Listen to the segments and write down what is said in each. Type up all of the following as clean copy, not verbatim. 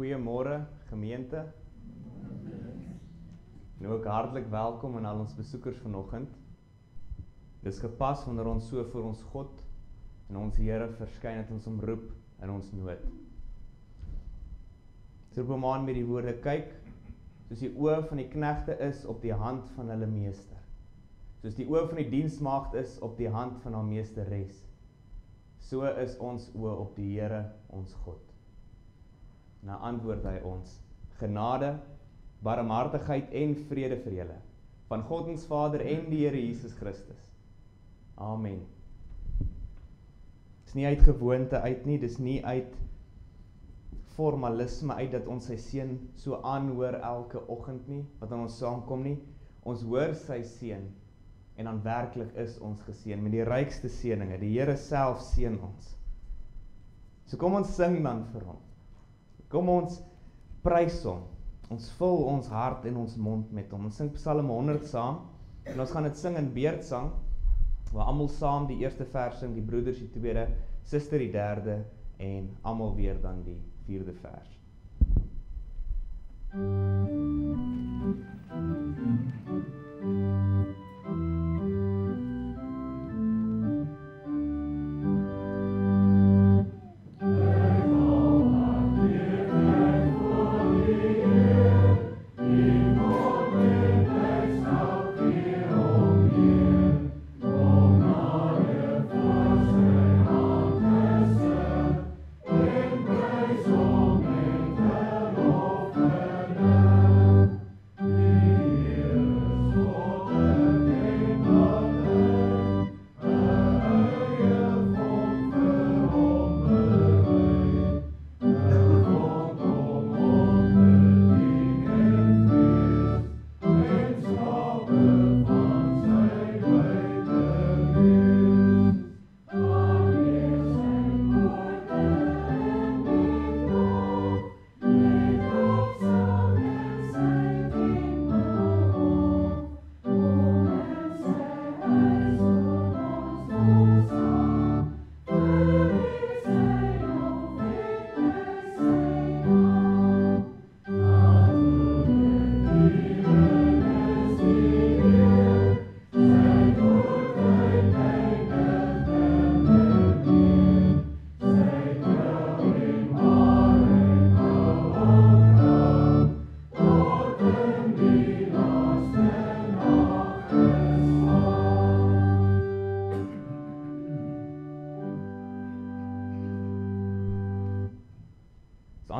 Goeiemôre gemeente. En ook hartlik welkom aan al ons besoekers vanoggend. Dis gepas wanneer ons so voor ons God en ons Here verskyn het ons hom roep in ons nood. So op 'n maan met die woorde kyk, soos die oë van die knegte is op die hand van hulle meester. Soos die oë van die diensmaagd is op die hand van haar meesteres. So is ons oë op die Here, ons God. Nou antwoord hy ons, genade, barmhartigheid en vrede vir julle, van God ons Vader en die Here Jesus Christus. Amen. Dis nie uit gewoonte uit nie, dis nie uit formalisme uit dat ons sy seun so aanhoor elke oggend nie, wat aan ons saamkom nie. Ons hoor sy seun en dan werklik is ons geseën met die rykste seëninge. Die Here self seën ons. So kom ons sing dan vir hom. Kom ons prys hom. Ons vul ons hart en ons mond met hom. Ons sing Psalm 100 saam en ons gaan dit sing in beurtsang, waar almal saam die eerste vers sing, die broeders die tweede, suster die derde en almal weer dan die vierde vers.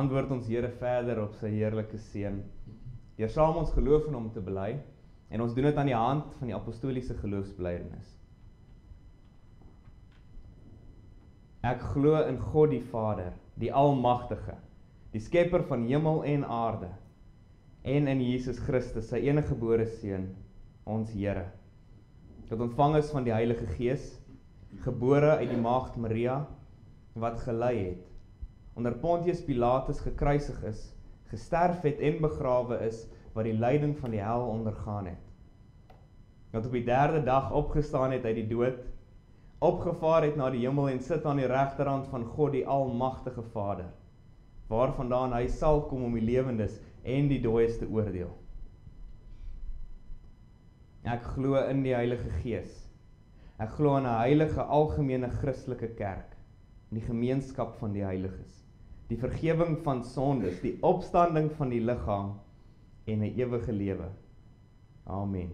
Antwoord ons Here verder op sy heerlike seën, deur saam ons geloof in hom te bely, en ons doen dit aan die hand van die apostoliese geloofsbelijdenis. Ek glo in God die Vader, die Almagtige, die skepper van hemel en aarde, en in Jesus Christus, sy enige gebore seun, ons Here, wat ontvang is van die Heilige Gees, gebore uit die maagd Maria, wat gelei het, onder Pontius Pilatus gekruisig is, gesterf het en begrawe is, wat die lyding van die hel ondergaan het. Wat op die derde dag opgestaan het uit die dood, opgevaar het na die hemel en sit aan die regterhand van God die Almagtige Vader, waarvandaan hy sal kom om die lewendes en die dooies te oordeel. Ek glo in die Heilige Gees. Ek glo in 'n heilige algemene Christelike kerk, in die gemeenskap van die heiliges, die vergewing van sondes, die opstanding van die liggaam en 'n ewige lewe. Amen.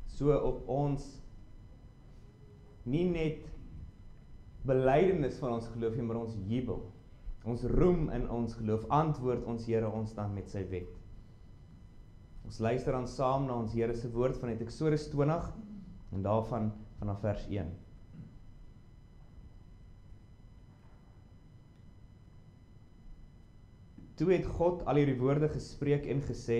So op ons nie net belydenis van ons geloof nie, maar ons jubel. Ons roem in ons geloof, antwoord ons Here ons dan met sy wet. Ons luister dan saam na ons Here se woord van Eksodus 20 en daarvan vanaf vers 1. Toe het God al hierdie woorde gespreek en gesê,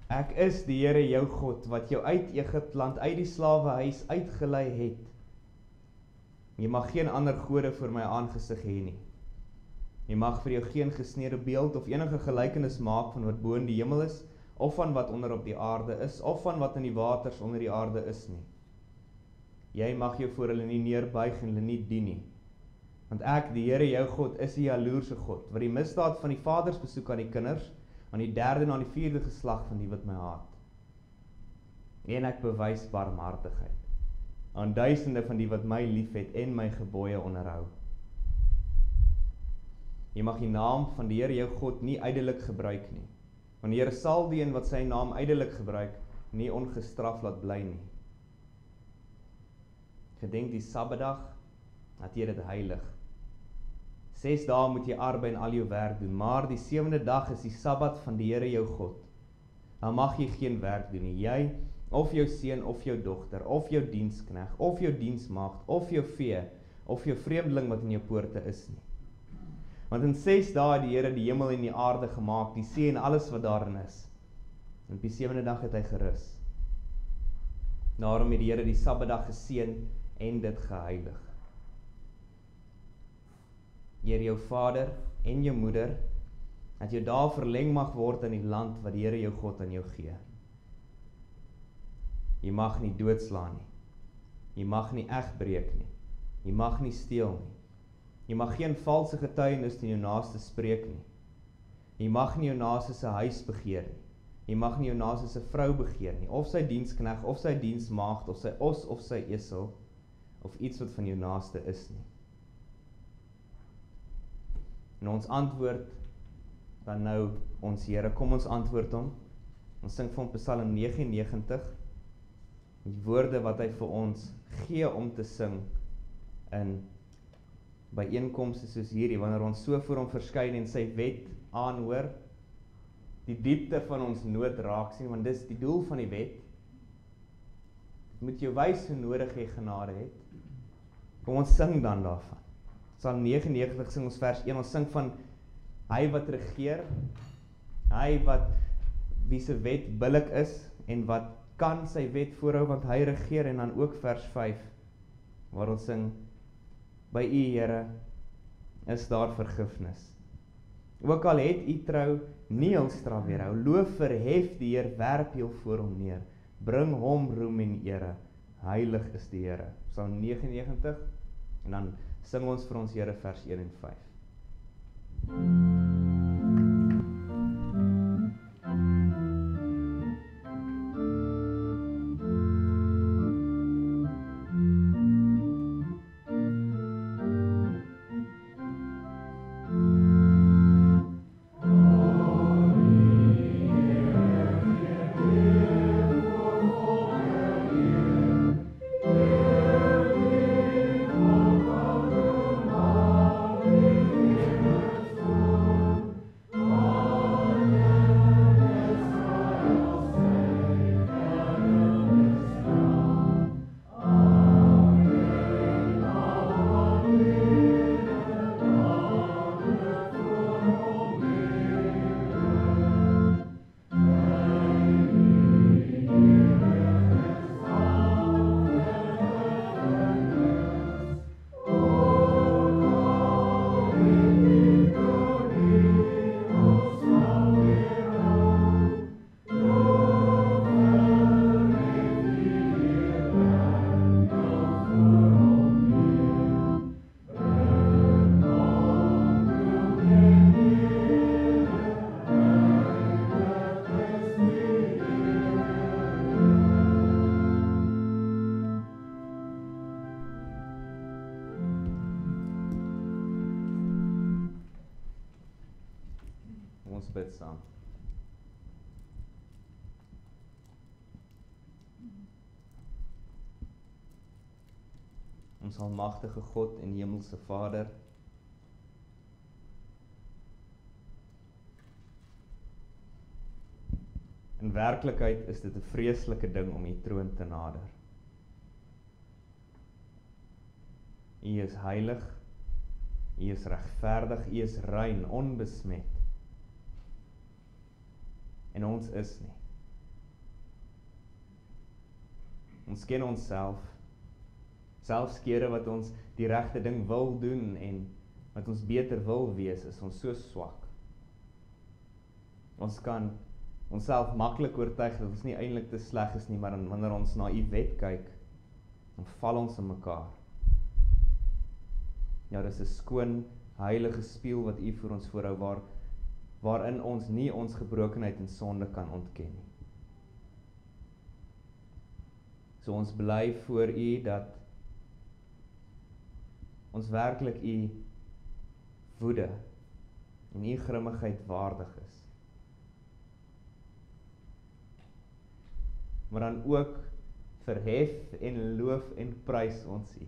ek is die Here jou God, wat jou uit Egipteland, uit die slawehuis uitgelei het. Jy mag geen ander gode voor my aangesig hê nie. Jy mag vir jou geen gesneede beeld of enige gelykenis maak van wat bo in die hemel is, of van wat onder op die aarde is, of van wat in die waters onder die aarde is nie. Jy mag jou voor hulle nie neerbuig en hulle nie dien nie. Want ek, die Here jou God, is die jaloerse God, wat die misdaad van die vaders besoek aan die kinders, aan die 3de en aan die 4de geslag van die wat my haat. En ek bewys barmhartigheid aan duisende van die wat my liefhet en my gebooie onderhou. Jy mag die naam van die Here jou God nie ydelik gebruik nie, want die Here sal die een wat sy naam ydelik gebruik, nie ongestraf laat bly nie. Gedenk die Sabbatdag, dat jy dit heilig. 6 dae moet jy arbei en al jou werk doen, maar die 7de dag is die Sabbat van die Here jou God. Dan mag jy geen werk doen nie, jy, of jou seun, of jou dogter, of jou diensknegt, of jou diensmaagd, of jou vee, of jou vreemdeling wat in jou poorte is nie. Want in 6 dae het die Here die hemel en die aarde gemaak, die see en alles wat daarin is. En op die 7de dag het hy gerus. Daarom het die Here die Sabbatdag geseën en dit geheilig. Eer jou vader en jou moeder, dat jou dae verleng mag word in die land wat die Here jou God aan jou gee. Jy mag nie doodslaan nie. Jy mag nie egbreek nie. Jy mag nie steel nie. Jy mag geen valse getuienis teen jou naaste spreek nie. Jy mag nie jou naaste se huis begeer nie. Jy mag nie jou naaste se vrou begeer nie, of sy diensknegt, of sy diensmaagd, of sy os, of sy esel, of iets wat van jou naaste is nie. En ons antwoord dan nou ons Here, kom ons antwoord hom. Ons sing van Psalm 99, die woorde wat hy vir ons gee om te sing in byeenkomste soos hierdie, wanneer ons so voor hom verskyn en sy wet aanhoor, die diepte van ons nood raak sien, want dis die doel van die wet. Dit moet jou wys hoe nodig jy genade het. Kom ons sing dan daarvan. Psalm 99 sing ons vers 1, ons sing van hy wat regeer, hy wat wie se wet billik is en wat kan sy wet voorhou want hy regeer, en dan ook vers 5 waar ons sing by U Here is daar vergifnis. Ook al het U trou nie hul straf weerhou, loof verhef die Heer, werp heel voor hom neer, bring hom roem en ere, heilig is die Here. Psalm 99 en dan sing ons vir ons Here vers 1 en 5. Ons bid saam. Ons almagtige God en hemelse Vader, in werklikheid is dit 'n vreeslike ding om U troon te nader. U is heilig, U is regverdig, U is rein, onbesmet. En ons is nie. Ons ken onsself, selfs kere wat ons die regte ding wil doen en wat ons beter wil wees, is ons so swak. Ons kan onsself maklik oortuig dat ons nie eintlik te sleg is nie, maar wanneer ons na U wet kyk, dan val ons in mekaar. Ja, dis 'n skoon, heilige spieël wat U vir ons voorhou, waarin ons nie ons gebrokenheid en sonde kan ontken nie. So ons bly voor U dat ons werklik U woede en U grimmigheid waardig is. Maar dan ook verhef en loof en prys ons U.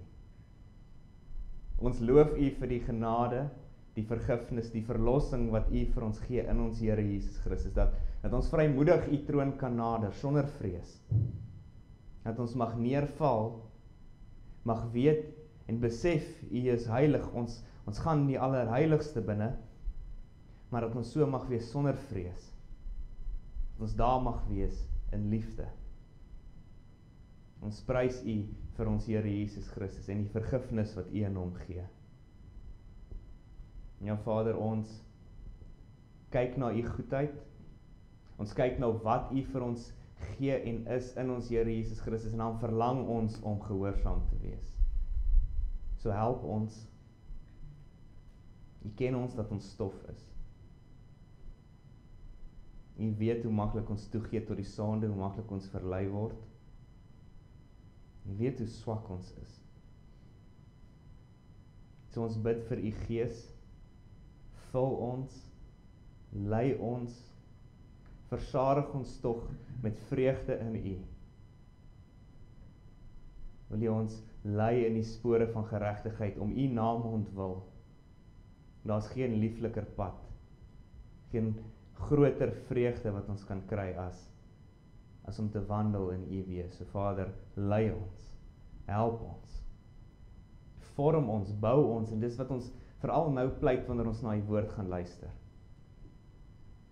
Ons loof U vir die genade, die vergifnis, die verlossing wat U vir ons gee in ons Here Jesus Christus, dat ons vrymoedig U troon kan nader, sonder vrees. Dat ons mag neerval, mag weet en besef, U is heilig, ons gaan die allerheiligste binne, maar dat ons so mag wees sonder vrees. Dat ons daar mag wees in liefde. Ons prys U vir ons Here Jesus Christus en die vergifnis wat U in hom gee. Ja, Vader, ons kyk na U goedheid, ons kyk na wat U vir ons gee en is in ons Here Jesus Christus, en dan verlang ons om gehoorsaam te wees. So help ons. U ken ons dat ons stof is. U weet hoe maklik ons toegee tot die sonde, hoe maklik ons verlei word. U weet hoe swak ons is. So ons bid vir U Gees, vul ons, lei ons, versadig ons tog met vreugde in U. Wil U ons lei in die spore van geregtigheid om U naam ontwil. Daar's geen liefliker pad, geen groter vreugde wat ons kan kry as om te wandel in U wees. So Vader, lei ons, help ons, vorm ons, bou ons, en dis wat ons veral nou pleit wanneer ons na U woord gaan luister.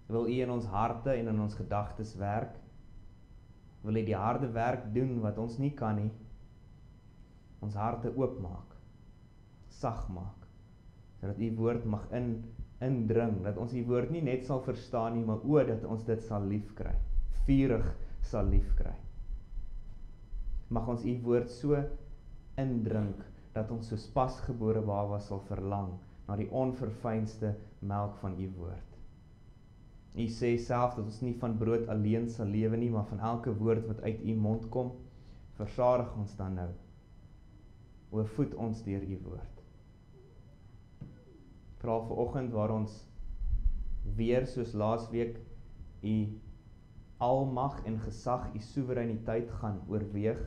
Wil U in ons harte en in ons gedagtes werk? Wil U die harde werk doen wat ons nie kan nie? Ons harte oopmaak, sag maak, sodat U woord mag indring, dat ons U woord nie net sal verstaan nie, maar ook dat ons dit sal liefkry, vurig sal liefkry. Mag ons U woord so indrink, dat ons soos pasgebore baba sal verlang na die onverfynste melk van U woord. U sê self dat ons nie van brood alleen sal lewe nie, maar van elke woord wat uit U mond kom. Versadig ons dan nou. Oorvoed ons deur U woord. Vra vanoggend waar ons weer soos laasweek U almag en gesag, U soewereiniteit gaan oorweeg.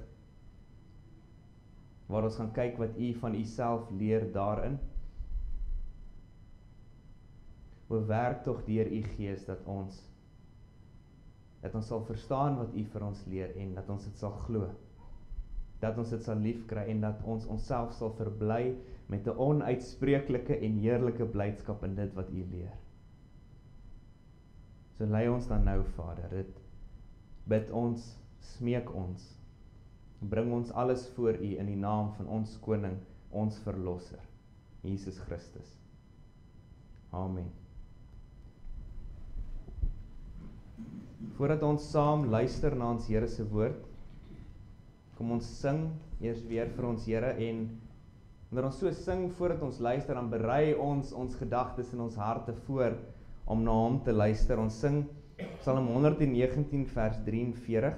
Waar ons gaan kyk wat U van U self leer daarin. Werk tog deur U Gees dat ons sal verstaan wat U vir ons leer en dat ons dit sal glo. Dat ons dit sal liefkry en dat ons onsself sal verbly met 'n onuitspreeklike en heerlike blydskap in dit wat U leer. So lei ons dan nou, Vader, dit bid ons, smeek ons, bring ons alles voor U in die naam van ons koning, ons verlosser, Jesus Christus. Amen. Voordat ons saam luister na ons Here se woord, kom ons sing eers weer vir ons Here, en wanneer ons so sing voordat ons luister, dan berei ons gedagtes en ons harte voor om na hom te luister. Ons sing Psalm 119 vers 43.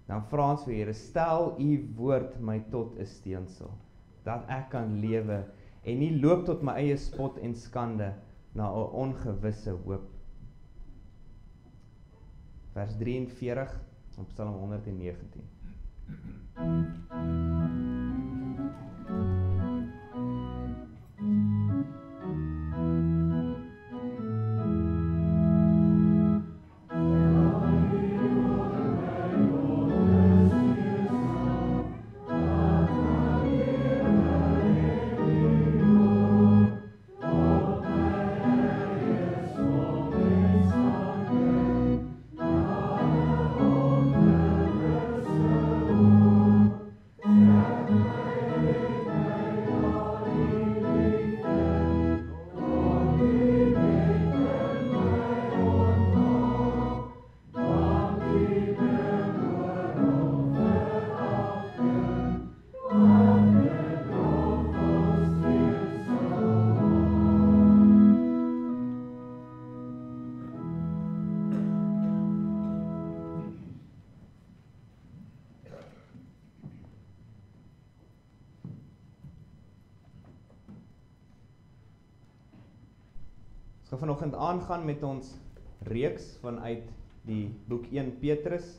Dan vra ons vir Here, stel U woord my tot 'n steensel, dat ek kan lewe en nie loop tot my eie spot en skande na 'n ongewisse hoop. Vers 43 op Psalm 119. Ons gaan vanoggend aangaan met ons reeks vanuit die boek 1 Petrus.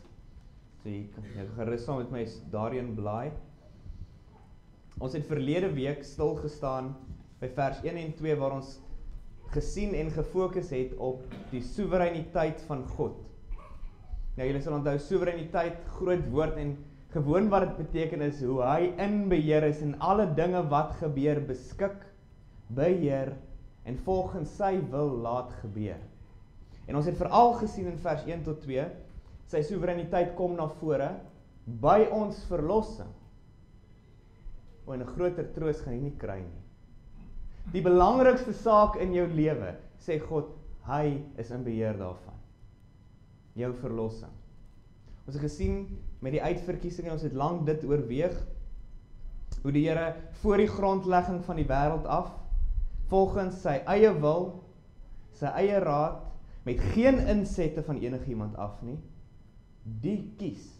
So jy kan gerus saam met my daarin blaai. Ons het verlede week stilgestaan by vers 1 en 2 waar ons gesien en gefokus het op die soewereiniteit van God. Nou julle sal onthou, soewereiniteit, groot woord en gewoon wat dit beteken is hoe hy in beheer is en alle dinge wat gebeur beskik, beheer en volgens sy wil laat gebeur. En ons het veral gesien in vers 1 tot 2, sy soewereiniteit kom na vore by ons verlossing. En 'n groter troos gaan jy nie kry nie. Die belangrikste saak in jou lewe, sê God, hy is in beheer daarvan. Jou verlossing. Ons het gesien met die uitverkiesing, ons het lank dit oorweeg, hoe die Here voor die grondlegging van die wêreld af, volgens sy eie wil, sy eie raad, met geen insette van enigiemand af nie, die kies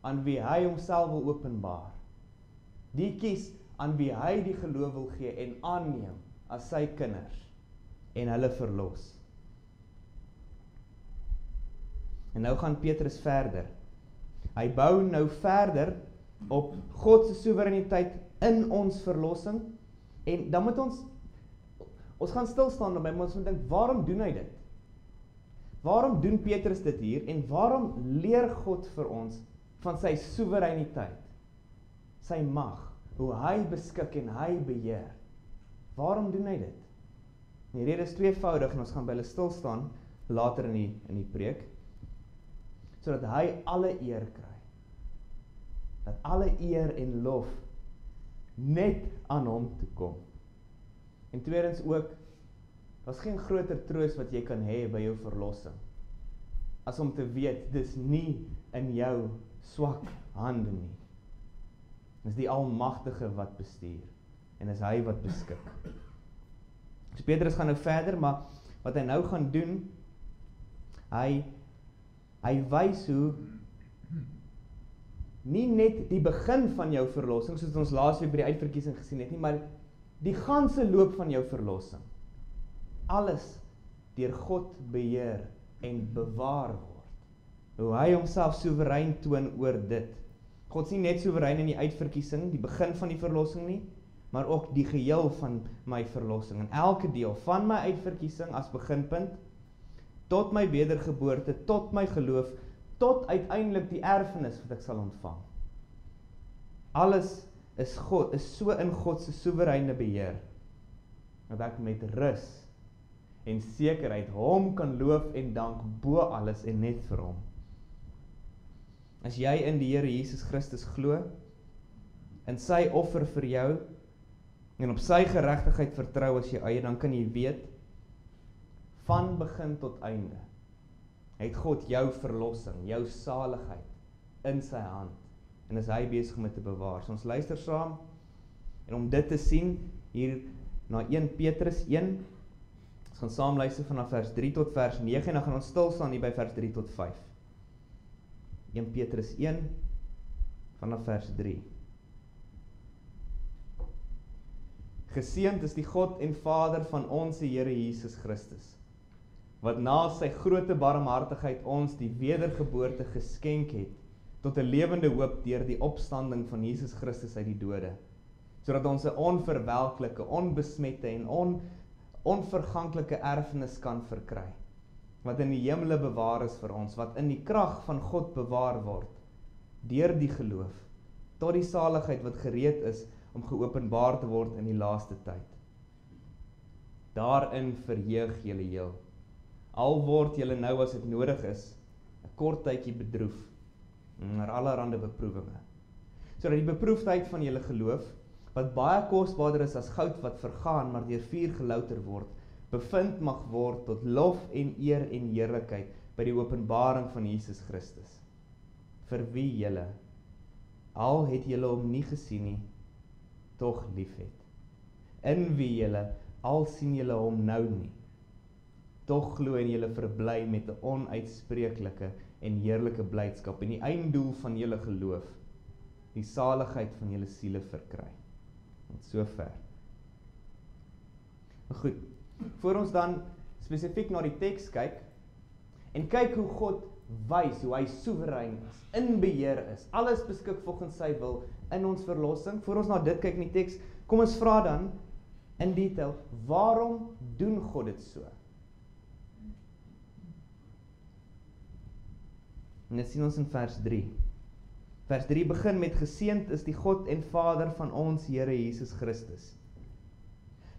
aan wie hy homself wil openbaar. Die kies aan wie hy die geloof wil gee en aanneem as sy kinders en hulle verlos. En nou gaan Petrus verder. Hy bou nou verder op God se soewereiniteit in ons verlossing en dan moet ons gaan stil staan daarby, maar ons moet dink, waarom doen hy dit? Waarom doen Petrus dit hier en waarom leer God vir ons van sy soewereiniteit, sy mag, hoe hy beskik en hy beheer? Waarom doen hy dit? Die rede is tweevoudig en ons gaan by hulle stil staan later in die preek, sodat hy alle eer kry. Dat alle eer en lof net aan hom toe kom. En tweedens ook, daar's geen groter troos wat jy kan hê by jou verlossing, as om te weet, dis nie in jou swak hande nie. Dis die Almagtige wat bestuur, en is hy wat beskik. So Petrus gaan nou verder, maar wat hy nou gaan doen, hy wys hoe nie net die begin van jou verlossing, soos ons laasweek by die uitverkiesing gesien het nie, maar die ganse loop van jou verlossing. Alles deur God beheer en bewaar word. Hoe hy homself soewerein toon oor dit. God is nie net soewerein in die uitverkiesing, die begin van die verlossing nie, maar ook die geheel van my verlossing. En elke deel van my uitverkiesing as beginpunt, tot my wedergeboorte, tot my geloof, tot uiteindelik die erfenis wat ek sal ontvang. Alles is so in God se soewereine beheer, dat ek met rus en sekerheid hom kan loof en dank bo alles en net vir hom. As jy in die Here Jesus Christus glo, in sy offer vir jou, en op sy geregtigheid vertrou as jy eie, dan kan jy weet, van begin tot einde, het God jou verlossing, jou saligheid, in sy hand, en is hy besig om dit te bewaar. So ons luister saam, en om dit te sien, hier na 1 Petrus 1, ons gaan saam luister vanaf vers 3 tot vers 9, en dan gaan ons stil staan hier by vers 3 tot 5. 1 Petrus 1, vanaf vers 3. Geseënd is die God en Vader van ons Here Jesus Christus, wat na sy groote barmhartigheid ons die wedergeboorte geskenk het, tot 'n lewende hoop deur die opstanding van Jesus Christus uit die dode, sodat ons 'n onverwelklike, onbesmette en onverganklike erfenis kan verkry, wat in die hemele bewaar is vir ons, wat in die krag van God bewaar word, deur die geloof, tot die saligheid wat gereed is om geopenbaar te word in die laaste tyd. Daarin verheug julle heel, al word julle nou as dit nodig is, 'n kort tydjie bedroef, maar allerhande beproewinge, sodat die beproefdheid van julle geloof, wat baie kosbaarder is as goud wat vergaan, maar deur vuur gelouter word, bevind mag word tot lof en eer en heerlikheid by die openbaring van Jesus Christus, vir wie julle, al het julle hom nie gesien nie, tog lief het, in wie julle, al sien julle hom nou nie, tog glo en julle verbly met 'n onuitspreeklike en heerlike blydskap en die einddoel van julle geloof, die saligheid van julle siele verkry. Tot sover. Goed, voor ons dan spesifiek na die teks kyk, en kyk hoe God wys, hoe hy soewerein is, in beheer is, alles beskik volgens sy wil, in ons verlossing, voor ons na dit kyk in die teks, kom ons vra dan, in detail, waarom doen God dit so? En dit sien ons in vers 3. Vers 3 begin met geseënd is die God en Vader van ons Here Jesus Christus.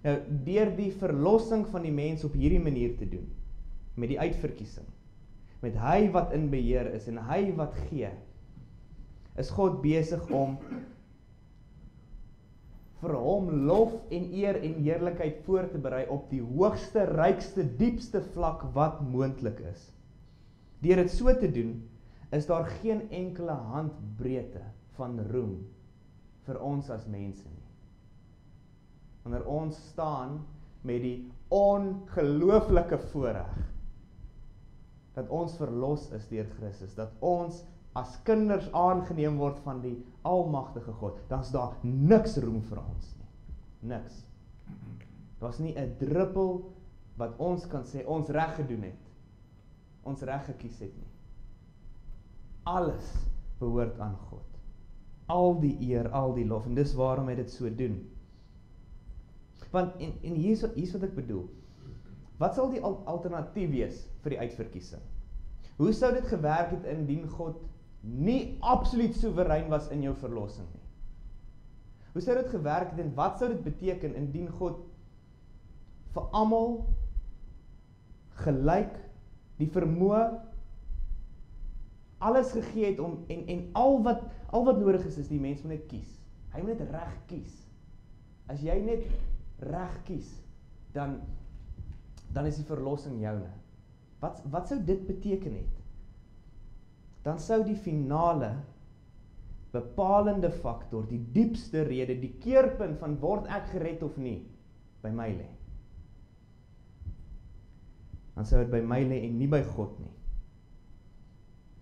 Nou, deur die verlossing van die mens op hierdie manier te doen, met die uitverkiesing, met hy wat in beheer is en hy wat gee, is God besig om vir hom lof en eer en heerlikheid voor te berei op die hoogste, rykste, diepste vlak wat moontlik is. Deur dit so te doen, is daar geen enkele handbreedte van roem vir ons as mense nie. Wanneer ons staan met die ongelooflike voorreg dat ons verlos is deur Christus, dat ons as kinders aangeneem word van die almagtige God, dan is daar niks roem vir ons nie. Niks. Daar's nie 'n druppel wat ons kan sê, ons reg gedoen het. Ons reg gekies het nie. Alles behoort aan God. Al die eer, al die lof, en dis waarom hy dit so doen. Want, en hier is wat ek bedoel, wat sal die alternatief wees vir die uitverkiesing? Hoe sou dit gewerk het indien God nie absoluut soewerein was in jou verlossing nie? Hoe sou dit gewerk het en wat sou dit beteken indien God vir almal gelyk die vermoë alles gegee het om, en al wat nodig is die mens moet net kies. Hy moet net reg kies. As jy net reg kies, dan is die verlossing joune. Wat sou dit beteken het? Dan sou die finale bepalende faktor, die diepste rede, die keerpunt van word ek gered of nie, by my lê. Dan sou dit by my lê en nie by God nie.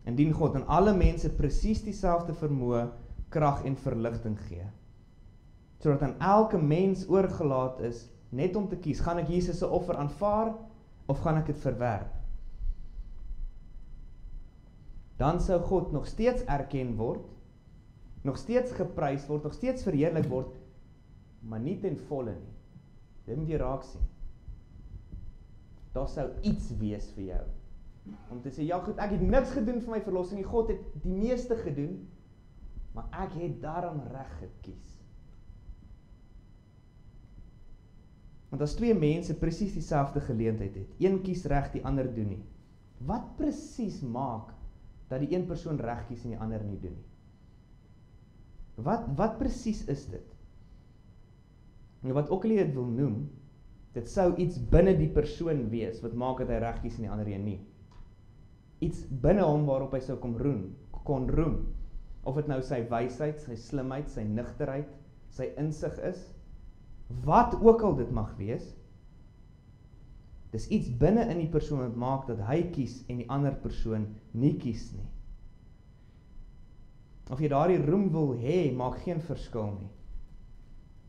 Indien God aan alle mense presies dieselfde vermoë, krag en verligting gee, sodat aan elke mens oorgelaat is, net om te kies, gaan ek Jesus se offer aanvaar, of gaan ek dit verwerp? Dan sou God nog steeds erken word, nog steeds geprys word, nog steeds verheerlik word, maar nie ten volle nie. Dit moet jy raak sien. Daar sou iets wees vir jou, om te sê, ja goed, ek het niks gedoen vir my verlossing, God het die meeste gedoen, maar ek het daarom reg gekies. Want as twee mense presies dieselfde geleentheid het, een kies reg, die ander doen nie. Wat presies maak dat die een persoon reg kies en die ander nie doen nie? Wat presies is dit? En wat ook al jy dit wil noem, dit sou iets binne die persoon wees, wat maak dat hy reg kies en die ander een nie. Iets binne hom waarop hy sou kon roem. Of dit nou sy wysheid, sy slimheid, sy nugterheid, sy insig is, wat ook al dit mag wees, dis iets binne in die persoon wat maak dat hy kies en die ander persoon nie kies nie. Of jy daardie roem wil hê, maak geen verskil nie.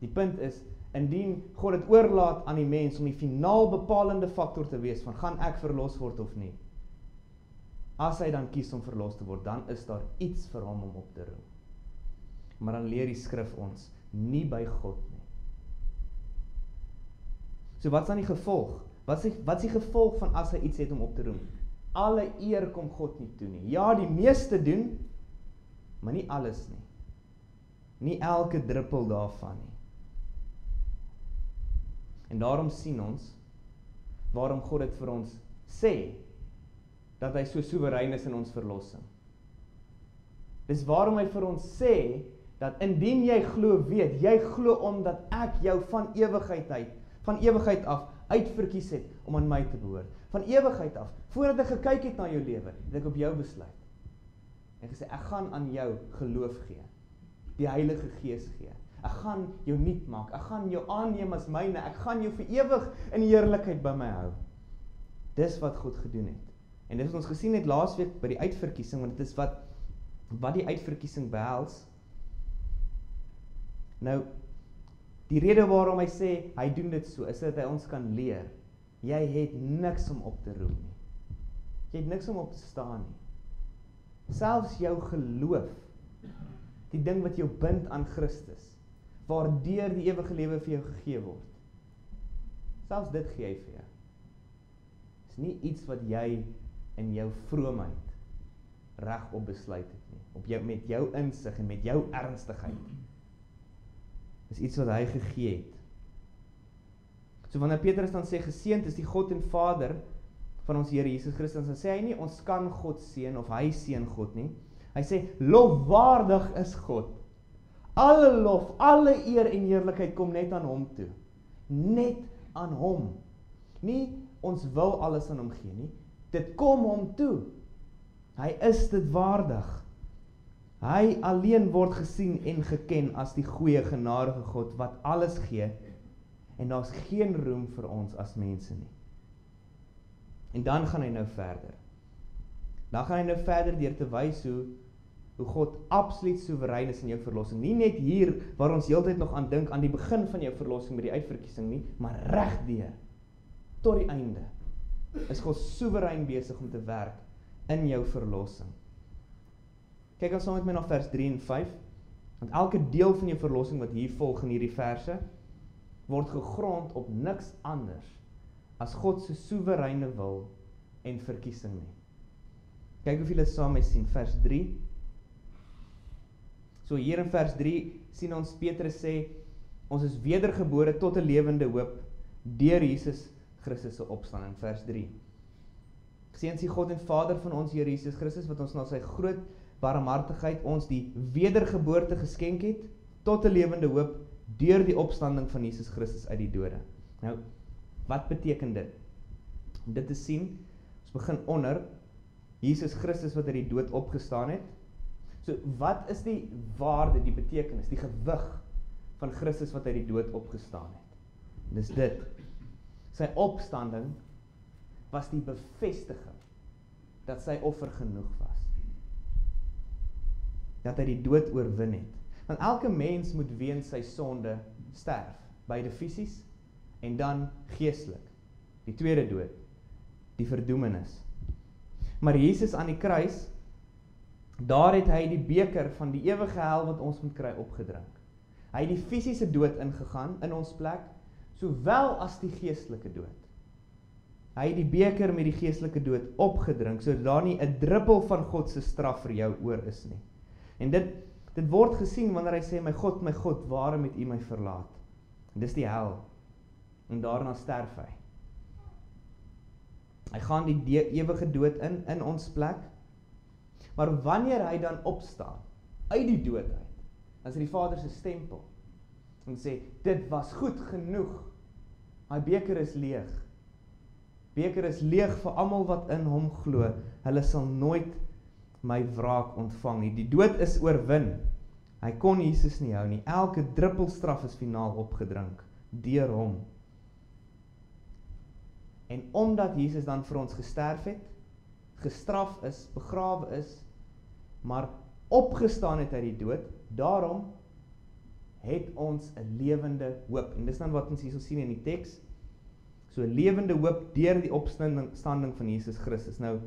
Die punt is, indien God het oorlaat aan die mens om die finaal bepalende faktor te wees van gaan ek verlos word of nie, as hy dan kies om verlos te word, dan is daar iets vir hom om op te roem. Maar dan leer die skrif ons, nie by God nie. So wat is dan die gevolg? Wat is die gevolg van as hy iets het om op te roem? Alle eer kom God nie toe nie. Ja, die meeste doen, maar nie alles nie. Nie elke druppel daarvan nie. En daarom sien ons, waarom God het vir ons sê, dat hy so soewerein is in ons verlossing. Dis waarom hy vir ons sê, dat indien jy glo weet, jy glo omdat ek jou van ewigheid af, uitverkies het om aan my te behoort. Van ewigheid af, voordat ek gekyk het na jou lewe, het ek op jou besluit. En gesê, ek gaan aan jou geloof gee, die Heilige Gees gee. Ek gaan jou nuut maak, ek gaan jou aanneem as myne, ek gaan jou vir ewig in heerlikheid by my hou. Dis wat God gedoen het. En dit het ons gesien het laasweek by die uitverkiesing, want dit is wat die uitverkiesing behels. Nou, die rede waarom hy sê, hy doen dit so, is dat hy ons kan leer, jy het niks om op te roem nie. Jy het niks om op te staan nie. Selfs jou geloof, die ding wat jou bind aan Christus, waardeur die ewige lewe vir jou gegee word, selfs dit gee hy vir jou. Dis nie iets wat jy in jou vroomheid reg op besluit het nie, met jou insig en met jou ernstigheid. Dis iets wat hy gegee het. So wanneer Petrus dan sê, geseënd is die God en Vader van ons Here Jesus Christus, dan sê hy nie, ons kan God seën, of hy seën God nie. Hy sê, lofwaardig is God. Alle lof, alle eer en heerlikheid kom net aan hom toe. Net aan hom. Nie, ons wil alles aan hom gee nie. Dit kom hom toe. Hy is dit waardig. Hy alleen word gesien en geken as die goeie genadige God, wat alles gee, en daar's geen roem vir ons as mense nie. En dan gaan hy nou verder. Dan gaan hy nou verder deur te wys hoe God absoluut soewerein is in jou verlossing. Nie net hier, waar ons heeltyd nog aan dink, aan die begin van jou verlossing met die uitverkiesing nie, maar regdeur, tot die einde, is God soewerein besig om te werk in jou verlossing. Kyk ons saam met my na vers 3 en 5, want elke deel van jou verlossing wat hier volg in hierdie verse, word gegrond op niks anders as God se soewereine wil en verkiesing nie. Kyk of julle saam met sien, vers 3. So hier in vers 3 sien ons Petrus sê, ons is wedergebore tot 'n lewende hoop deur Jesus Christus se opstanding, vers 3. Geseënd die God en Vader van ons Here Jesus Christus, wat ons na sy groot barmhartigheid ons die wedergeboorte geskenk het, tot 'n lewende hoop deur die opstanding van Jesus Christus uit die dode. Nou, wat beteken dit? Om dit te sien, ons begin onder Jesus Christus wat uit die dood opgestaan het. So, wat is die waarde, die betekenis, die gewig van Christus wat uit die dood opgestaan het? Dis dit. Sy opstanding was die bevestiging dat sy offer genoeg was. Dat hy die dood oorwin het. Want elke mens moet weens sy sonde sterf, beide fisies en dan geestelik. Die tweede dood, die verdoemenis. Maar Jesus aan die kruis, daar het hy die beker van die ewige hel wat ons moet kry opgedrink. Hy het die fisiese dood ingegaan in ons plek, sowel as die geestelike dood. Hy het die beker met die geestelike dood opgedrink, sodat daar nie 'n druppel van God se straf vir jou oor is nie. En dit word gesien wanneer hy sê, my God, waarom het U my verlaat? En dis die hel. En daarna sterf hy. Hy gaan die ewige dood in ons plek. Maar wanneer hy dan opstaan, uit die dood uit, dan is die Vader se stempel. En sê, dit was goed genoeg. My beker is leeg. Beker is leeg vir almal wat in hom glo. Hulle sal nooit my wraak ontvang nie. Die dood is oorwin. Hy kon Jesus nie hou nie. Elke druppel straf is finaal opgedrink deur hom. En omdat Jesus dan vir ons gesterf het, gestraf is, begrawe is, maar opgestaan het uit die dood, daarom het ons 'n lewende hoop. En dis dan wat ons hier so sien in die teks. So 'n lewende hoop deur die opstanding van Jesus Christus. Nou,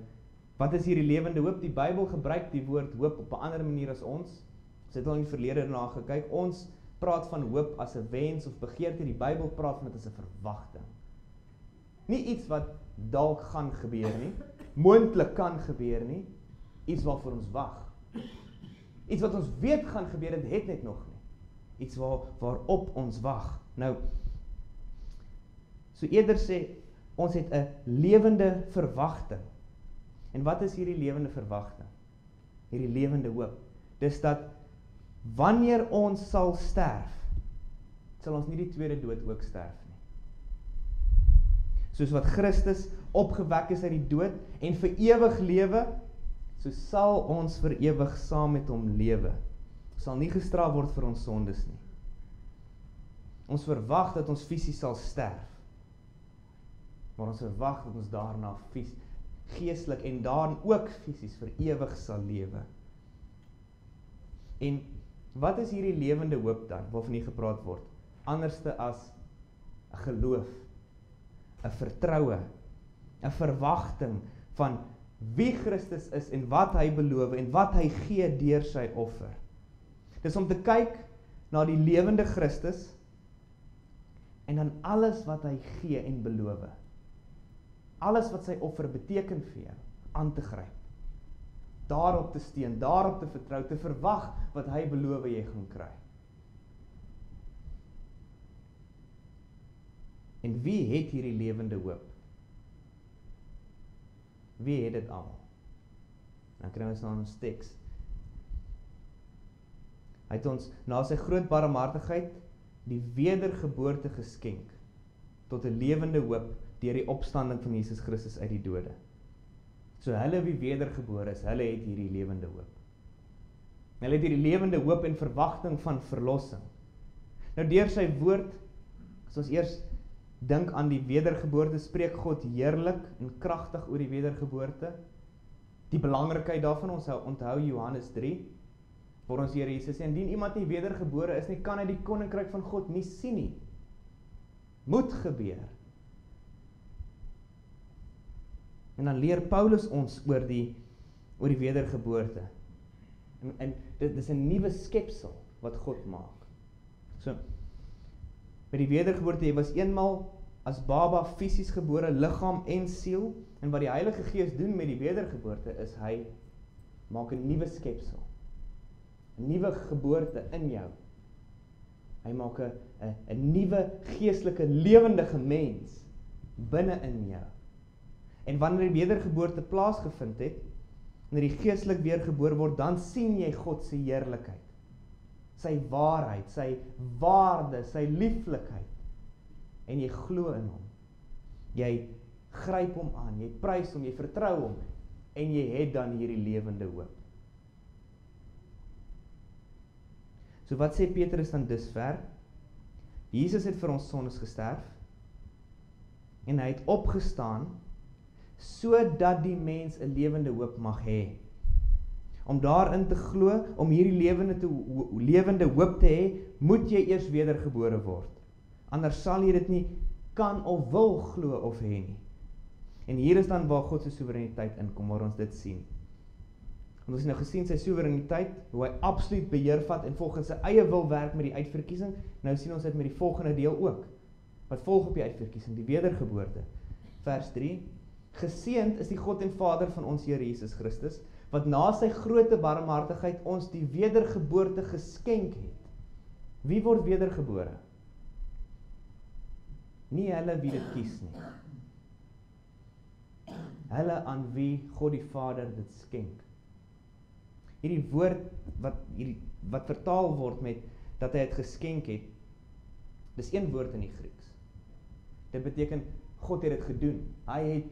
wat is hier die lewende hoop? Die Bybel gebruik die woord hoop op 'n ander manier as ons. Ons het al in die verlede daarna gekyk. Ons praat van hoop as 'n wens of begeerte. Die Bybel praat van dit as 'n verwagting. Nie iets wat dalk gaan gebeur nie, moontlik kan gebeur nie, iets waarvoor ons wag. Iets wat ons weet gaan gebeur, dit het net nog nie. Iets waarop ons wag. Nou, so eerder sê, ons het 'n lewende verwagting. En wat is hierdie lewende verwagting? Hierdie lewende hoop. Dis dat, wanneer ons sal sterf, sal ons nie die tweede dood ook sterf nie. Soos wat Christus opgewek is uit die dood, en vir ewig lewe, so sal ons vir ewig saam met hom lewe. Ons sal nie gestraf word vir ons sondes nie. Ons verwag dat ons fisies sal sterf. Maar ons verwag dat ons daarna geestelik en daarin ook fisies vir ewig sal lewe. En wat is hierdie lewende hoop dan, waarvan hier gepraat word? Anderste as 'n geloof. 'n vertroue, 'n verwagting van wie Christus is en wat hy beloof en wat hy gee deur sy offer. Dis om te kyk na die lewende Christus en dan alles wat hy gee en beloof. Alles wat sy offer beteken vir jou, aan te gryp. Daarop te steun, daarop te vertrou, te verwag wat hy beloof jy gaan kry. En wie het hierdie lewende hoop? Wie het dit almal? Dan kry ons na ons teks. Hy het ons na sy groot barmhartigheid die wedergeboorte geskenk tot 'n lewende hoop deur die opstanding van Jesus Christus uit die dode. So hulle wie wedergebore is, hulle het hierdie lewende hoop. Hulle het hierdie lewende hoop en verwagting van verlossing. Nou deur sy woord, as ons eers dink aan die wedergeboorte, spreek God heerlik en kragtig oor die wedergeboorte. Die belangrikheid daarvan, ons onthou Johannes 3, waar ons Here Jesus sê, indien iemand nie wedergebore is nie, kan hy die koninkryk van God nie sien nie. Moet gebeur. En dan leer Paulus ons oor die wedergeboorte. En dit is 'n nuwe skepsel wat God maak. So, met die wedergeboorte, jy was eenmal as baba fisies gebore, liggaam en siel, en wat die Heilige Gees doen met die wedergeboorte is, hy maak 'n nuwe skepsel. 'n Nuwe geboorte in jou. Hy maak 'n nuwe geestelike lewendige mens binne in jou. En wanneer die wedergeboorte plaasgevind het, wanneer die geestelik weergebore word, dan sien jy God se heerlikheid, sy waarheid, sy waarde, sy lieflikheid, en jy glo in hom. Jy gryp hom aan, jy prys hom, jy vertrou hom, en jy het dan hierdie lewende hoop. So wat sê Petrus dan dusver? Jesus het vir ons sondes gesterf, en hy het opgestaan, sodat die mens 'n lewende hoop mag hê. Om daarin te glo, om hierdie lewende hoop te hê, moet jy eers wedergebore word. Anders sal jy dit nie kan of wil glo of hê nie. En hier is dan waar God se soewereiniteit inkom, waar ons dit sien. Want ons het nou gesien sy soewereiniteit, hoe hy absoluut beheer vat en volgens sy eie wil werk met die uitverkiesing. Nou sien ons dit met die volgende deel ook. Wat volg op die uitverkiesing, die wedergeboorte. Vers 3. Geseënd is die God en Vader van ons Here Jesus Christus, wat na sy groote barmhartigheid ons die wedergeboorte geskenk het. Wie word wedergebore? Nie hulle wie dit kies nie. Hulle aan wie God die Vader dit skenk. Hierdie woord wat vertaal word met dat hy het geskenk het, dis een woord in die Grieks. Dit beteken God het dit gedoen. Hy het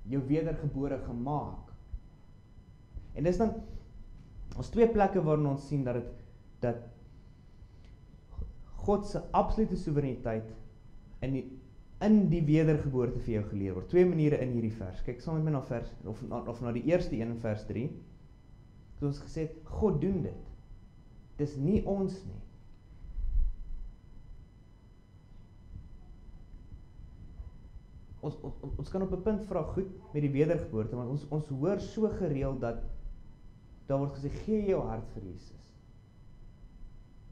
jou wedergebore gemaak. En dis dan ons twee plekke waarin ons sien dat God se absolute soewereiniteit in die wedergeboorte vir jou geleer word. Twee maniere in hierdie vers. Kyk saam met my na vers of na die eerste een in vers 3. Ons gesê het, God doen dit. Dis nie ons nie. Ons kan op 'n punt vra, goed, met die wedergeboorte, want ons hoor so gereeld dat daar word gesê, gee jou hart vir Jesus.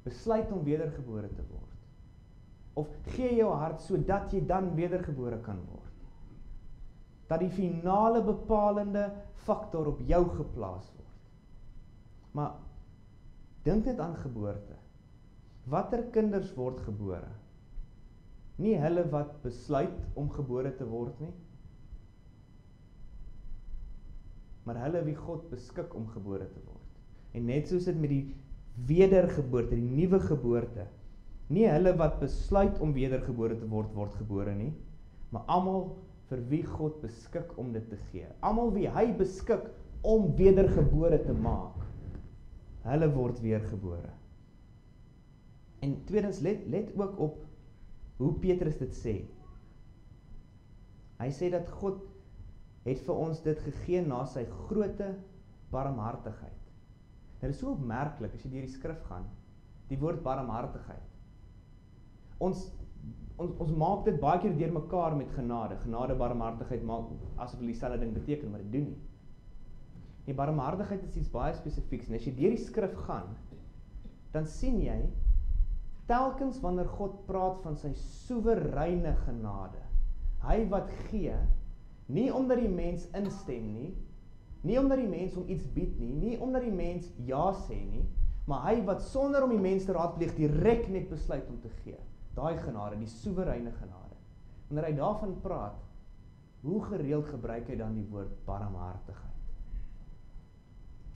Besluit om wedergebore te word. Of gee jou hart sodat jy dan wedergebore kan word. Dat die finale bepalende faktor op jou geplaas word. Maar dink net aan geboorte. Watter kinders word gebore? Nie hulle wat besluit om gebore te word nie, maar hulle wie God beskik om gebore te word. En net soos dit met die wedergeboorte, die nuwe geboorte, nie hulle wat besluit om wedergebore te word, word gebore nie, maar almal vir wie God beskik om dit te gee. Almal wie hy beskik om wedergebore te maak, hulle word weergebore. En tweedens, let ook op hoe Petrus dit sê. Hy sê dat God het vir ons dit gegee na sy groote barmhartigheid. Dit is so opmerklik as jy deur die skrif gaan, die woord barmhartigheid. ons maak dit baie keer deur mekaar met genade. Genade, barmhartigheid maak asof hulle dieselfde ding beteken, maar dit doen nie. Die barmhartigheid is iets baie spesifieks. En as jy deur die skrif gaan, dan sien jy telkens wanneer God praat van sy soewereine genade. Hy wat gee, nie omdat die mens instem nie, nie omdat die mens hom iets bied nie, nie omdat die mens ja sê nie, maar hy wat sonder om die mens te raadpleeg direk net besluit om te gee. Daai genade, die soewereine genade. Wanneer hy daarvan praat, hoe gereeld gebruik hy dan die woord barmhartigheid?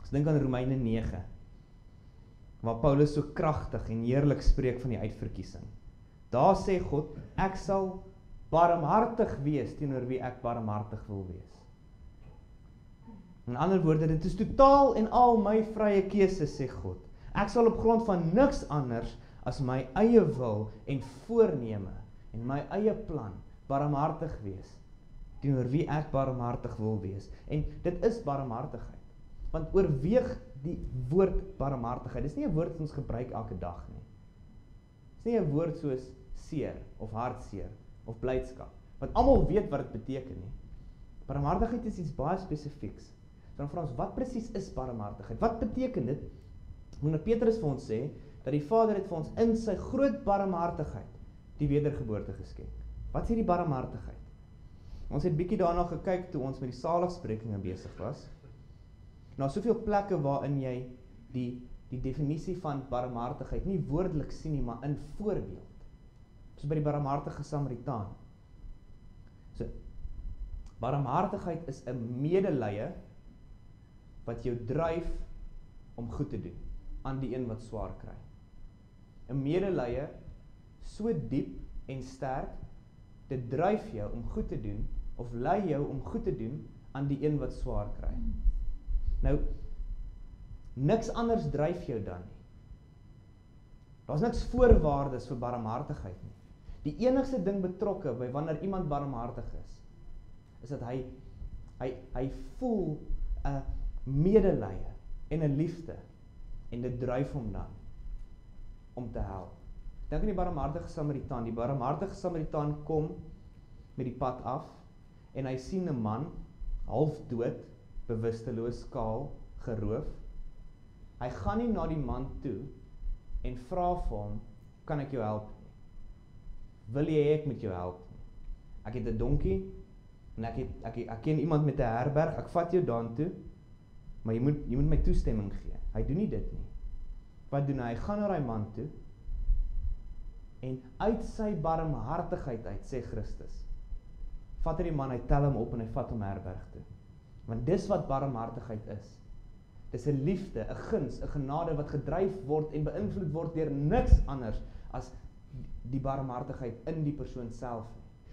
Ons dink aan Romeine 9, waar Paulus so kragtig en heerlik spreek van die uitverkiesing. Daar sê God, ek sal barmhartig wees teenoor wie ek barmhartig wil wees. In ander woorde, dit is totaal en al my vrye keuse, sê God. Ek sal op grond van niks anders as my eie wil en voorneme en my eie plan barmhartig wees teenoor wie ek barmhartig wil wees. En dit is barmhartigheid. Want oorweeg die woord barmhartigheid. Dis nie 'n woord wat ons gebruik elke dag nie. Dis nie 'n woord soos seer of hartseer of blydskap, want almal weet wat dit beteken nie. Barmhartigheid is iets baie spesifieks. Dan vra ons, wat presies is barmhartigheid? Wat beteken dit? Wanneer Petrus vir ons sê, dat die Vader het vir ons in sy groot barmhartigheid die wedergeboorte geskenk. Wat is hierdie barmhartigheid? Ons het bietjie daarna gekyk toe ons met die saligsprekinge besig was. Nou, soveel plekke waarin jy die definisie van barmhartigheid nie woordelik sien nie, maar in voorbeeld. So by die barmhartige Samaritaan. So, barmhartigheid is 'n medelee wat jou dryf om goed te doen aan die een wat swaar kry. 'n Medelee so diep en sterk, dit dryf jou om goed te doen, of lei jou om goed te doen aan die een wat swaar kry. Nou, niks anders dryf jou dan nie. Daar's niks voorwaardes vir barmhartigheid nie. Die enigste ding betrokke by wanneer iemand barmhartig is dat hy voel 'n medelee en 'n liefde, en dit dryf hom dan om te help. Dink aan die barmhartige Samaritaan. Die barmhartige Samaritaan kom met die pad af, en hy sien 'n man, half dood, bewusteloos, kaal, geroof. Hy gaan nie na die man toe en vra vir hom, kan ek jou help nie? Wil jy ek met jou help nie? Ek het 'n donkie, en ek ken iemand met 'n herberg, ek vat jou daartoe, maar jy moet my toestemming gee. Hy doen nie dit nie. Wat doen hy? Hy gaan na daai man toe, en uit sy barmhartigheid uit, sê Christus, vat hy die man, hy tel hom op en hy vat hom herberg toe. Want dis wat barmhartigheid is. Dis 'n liefde, 'n guns, 'n genade wat gedryf word en beïnvloed word deur niks anders as die barmhartigheid in die persoon self.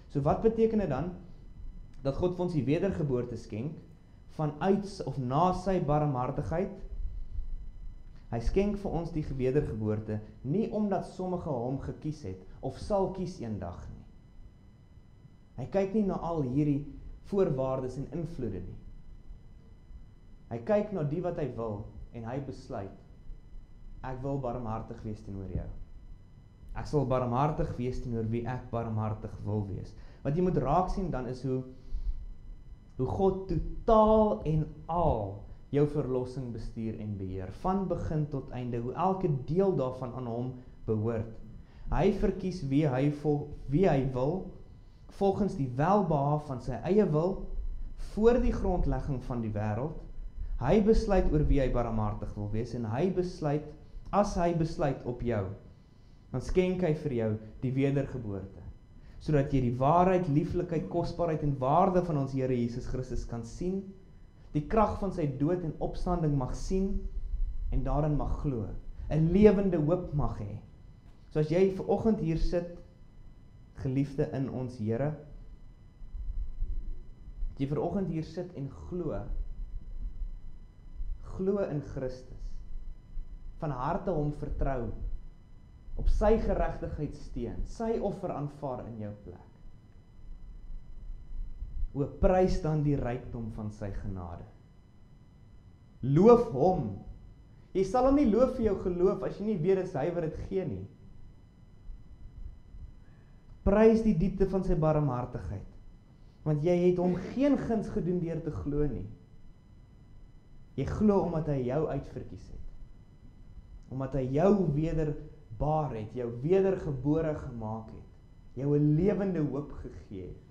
So wat beteken dit dan? Dat God vir ons die wedergeboorte skenk, vanuit of na sy barmhartigheid. Hy skenk vir ons die wedergeboorte, nie omdat sommige hom gekies het, of sal kies eendag nie. Hy kyk nie na al hierdie voorwaardes en invloede nie. Hy kyk na die wat hy wil, en hy besluit, ek wil barmhartig wees teenoor jou. Ek sal barmhartig wees teenoor wie ek barmhartig wil wees. Wat jy moet raak sien dan is hoe God totaal en al jou verlossing bestuur en beheer, van begin tot einde, hoe elke deel daarvan aan hom behoort. Hy verkies wie hy wil, volgens die welbehae van sy eie wil, voor die grondlegging van die wêreld. Hy besluit oor wie hy barmhartig wil wees, en as hy besluit op jou, dan skenk hy vir jou die wedergeboorte, sodat jy die waarheid, lieflikheid, kosbaarheid en waarde van ons Here Jesus Christus kan sien, die krag van sy dood en opstanding mag sien, en daarin mag glo, 'n lewende hoop mag hê. So as jy vanoggend hier sit, geliefde in ons Here, as jy vanoggend hier sit en glo in Christus, van harte hom vertrou, op sy geregtigheid steun, sy offer aanvaar in jou plek. O, prys dan die rykdom van sy genade. Loof hom. Jy sal hom nie loof vir jou geloof as jy nie weet dis hy wat dit gee nie. Prys die diepte van sy barmhartigheid, want jy het hom geen guns gedoen deur te glo nie. Jy glo omdat hy jou uitverkies het. Omdat hy jou wederbaar het, jou wedergebore gemaak het, jou 'n lewende hoop gegee het.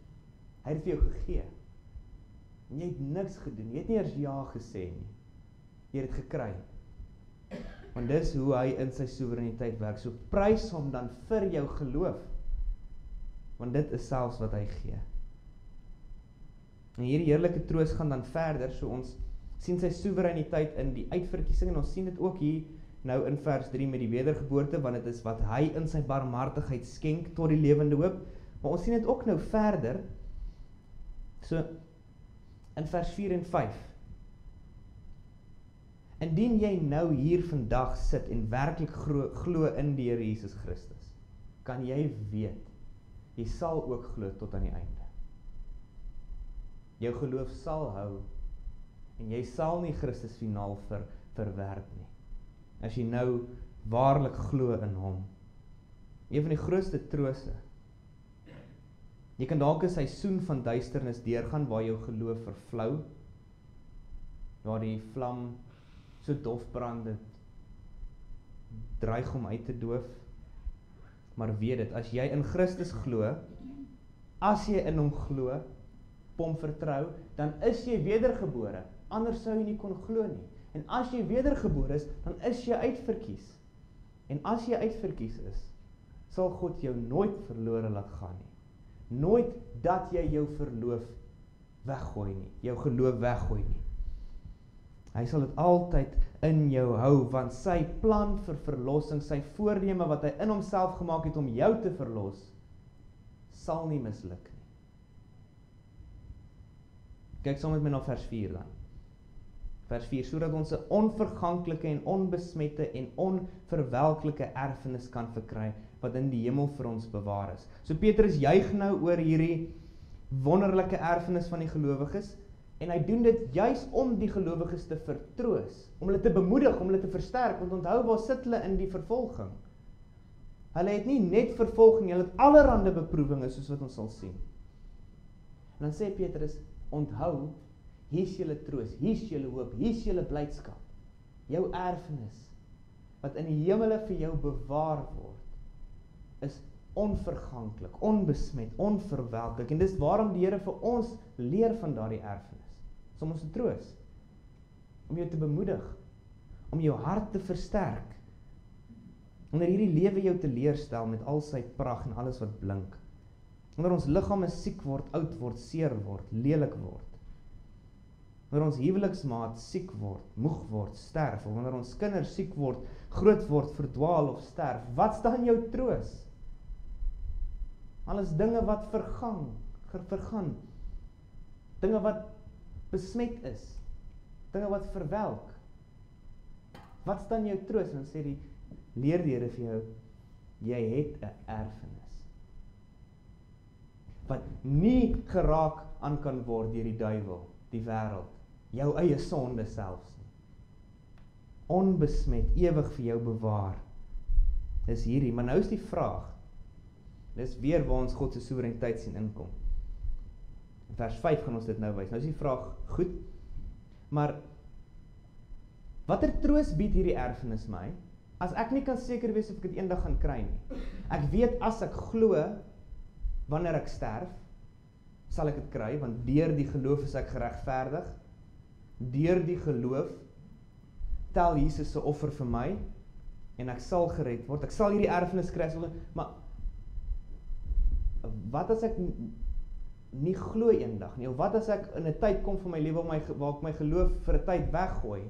Hy het vir jou gegee. En jy het niks gedoen, jy het nie eers ja gesê nie. Jy het dit gekry. Want dis hoe hy in sy soewereiniteit werk. So prys hom dan vir jou geloof. Want dit is selfs wat hy gee. En hierdie heerlike troos gaan dan verder, so ons sien sy soewereiniteit in die uitverkiesing, en ons sien dit ook hier nou in vers 3 met die wedergeboorte, want dit is wat hy in sy barmhartigheid skenk tot die lewende hoop, maar ons sien dit ook nou verder, so in vers 4 en 5, indien jy nou hier vandag sit en werklik glo in die Here Jesus Christus, kan jy weet, jy sal ook glo tot aan die einde. Jou geloof sal hou, en jy sal nie Christus finaal verwerp nie. As jy nou waarlik glo in hom. Een van die grootste trose. Jy kan dalk 'n seisoen van duisternis deurgaan waar jou geloof vervlou, waar die vlam so dof brand dit dreig om uit te doof. Maar weet dit, as jy in Christus glo, as jy in hom glo, op hom vertrou, dan is jy wedergebore. Anders sou jy nie kon glo nie. En as jy wedergebore is, dan is jy uitverkies. En as jy uitverkies is, sal God jou nooit verlore laat gaan nie. Nooit dat jy jou verloof weggooi nie, jou geloof weggooi nie. Hy sal dit altyd in jou hou, want sy plan vir verlossing, sy voorneme wat hy in homself gemaak het om jou te verlos, sal nie misluk nie. Kyk saam met my na vers 4 dan. Vers 4, sodat ons 'n onverganklike en onbesmette en onverwelklike erfenis kan verkry, wat in die hemel vir ons bewaar is. So Petrus juig nou oor hierdie wonderlike erfenis van die gelowiges, en hy doen dit juis om die gelowiges te vertroos, om hulle te bemoedig, om hulle te versterk, want onthou, waar sit hulle in die vervolging? Hulle het nie net vervolging, hulle het allerhande beproewinge, soos wat ons sal sien. En dan sê Petrus, onthou, hier's julle troos, hier's julle hoop, hier's julle blydskap, jou erfenis, wat in die hemele vir jou bewaar word, is onverganklik, onbesmet, onverwelklik, en dis waarom die Here vir ons leer van daardie erfenis, om ons te troos, om jou te bemoedig, om jou hart te versterk, onder hierdie lewe jou te leerstel met al sy pragt en alles wat blink, wanneer ons liggame siek word, oud word, seer word, lelik word, wanneer ons huweliksmaat siek word, moeg word, sterf, of wanneer ons kinders siek word, groot word, verdwaal of sterf, wat staan jou troos? Alles dinge wat vergaan, dinge wat besmet is, dinge wat verwelk. Wat staan jou troos? En dan sê die leer die Here vir jou, jy het 'n erfenis, wat nie geraak aan kan word deur die duiwel, die wêreld, jou eie sonde selfs nie. Onbesmet, ewig vir jou bewaar. Dis hierdie, maar nou is die vraag, dis weer waar ons God se soewereiniteit sien inkom. In vers 5 gaan ons dit nou wys. Nou is die vraag, goed, maar watter troos bied hierdie erfenis my, as ek nie kan seker wees of ek dit eendag gaan kry nie? Ek weet as ek glo, wanneer ek sterf, sal ek dit kry, want deur die geloof is ek geregverdig, deur die geloof tel Jesus se offer vir my, en ek sal gered word, ek sal hierdie erfenis kry, maar wat as ek nie glo eendag nie, of wat as ek in 'n tyd kom van my lewe waar ek my geloof vir 'n tyd weggooi,